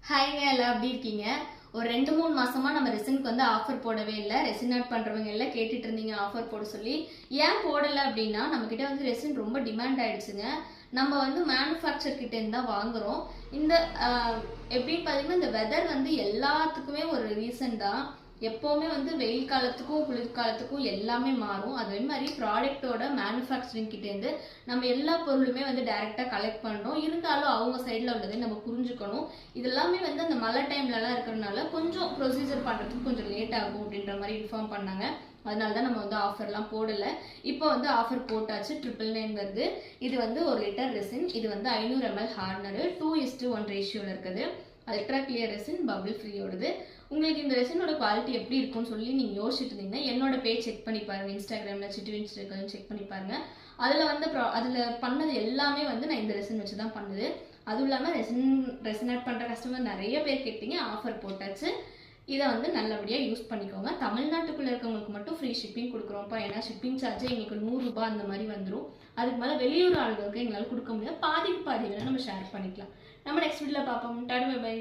ஹாய்ங்க, எல்லாம் எப்படி இருக்கீங்க? ஒரு 2-3 மாசமா நம்ம ரெசினுக்கு வந்து ஆஃபர் போடவே இல்லை. ரெசின் ஆட் பண்றவங்க எல்லாம் கேட்டுட்டு இருந்தீங்க ஆஃபர் போட சொல்லி. ஏன் போடலை அப்படின்னா, நம்ம கிட்ட வந்து ரெசின் ரொம்ப டிமாண்ட் ஆயிடுச்சுங்க. நம்ம வந்து மேனுஃபேக்சர் கிட்ட இருந்து தான் வாங்குறோம். இந்த எப்படின்னு பார்த்தீங்கன்னா, இந்த வெதர் வந்து எல்லாத்துக்குமே ஒரு ரீசன் தான். எப்போவுமே வந்து வெயில் காலத்துக்கும் குளிர்காலத்துக்கும் எல்லாமே மாறும். அதே மாதிரி ப்ராடக்டோட மேனுஃபேக்சரிங் கிட்டேருந்து நம்ம எல்லா பொருளுமே வந்து டைரெக்டாக கலெக்ட் பண்ணுறோம். இருந்தாலும் அவங்க சைடில் உள்ளதை நம்ம புரிஞ்சுக்கணும். இதெல்லாமே வந்து அந்த மழை டைம்லலாம் இருக்கிறதுனால கொஞ்சம் ப்ரொசீஜர் பண்ணுறதுக்கு கொஞ்சம் லேட் ஆகும் அப்படின்ற மாதிரி இன்ஃபார்ம் பண்ணாங்க. அதனால தான் நம்ம வந்து ஆஃபர்லாம் போடலை. இப்போ வந்து ஆஃபர் போட்டாச்சு. 999 வருது. இது வந்து 1 லிட்டர் ரெசின். இது வந்து 500 ml ஹார்னரு 2:1 ரேஷியோவில் இருக்குது. அல்ட்ரா கிளியர் ரெசின், பபிள் ஃப்ரீயோடது. உங்களுக்கு இந்த ரெசினோட குவாலிட்டி எப்படி இருக்கும்னு சொல்லி நீங்கள் யோசிச்சுட்டு இருந்தீங்கன்னா என்னோட பேஜ் செக் பண்ணி பாருங்கள். இன்ஸ்டாகிராமில் சிட்டு செக் பண்ணி பாருங்கள். அதில் வந்து அதில் பண்ணது எல்லாமே வந்து நான் இந்த ரெசின் வச்சு தான் பண்ணுது. அதுவும் இல்லாமல் ரெசின் ஆட் பண்ணுற கஸ்டமர் நிறைய பேர் கேட்டீங்க. ஆஃபர் போட்டாச்சு. இதை வந்து நல்லபடியாக யூஸ் பண்ணிக்கோங்க. தமிழ்நாட்டுக்குள்ளே இருக்கவங்களுக்கு மட்டும் ஃப்ரீ ஷிப்பிங் கொடுக்குறோம்ப்பா. ஏன்னா ஷிப்பிங் சார்ஜ் எங்களுக்கு 100 ரூபாய் அந்த மாதிரி வந்துடும். அதுக்கு மேலே வெளியூர் ஆளுகளுக்கு எங்களால் கொடுக்க முடியாது. பாதிக்கு பாதி வேணால் நம்ம ஷேர் பண்ணிக்கலாம். நம்ம நெக்ஸ்ட் வீடியோவில் பார்ப்போம். டாடா, பை.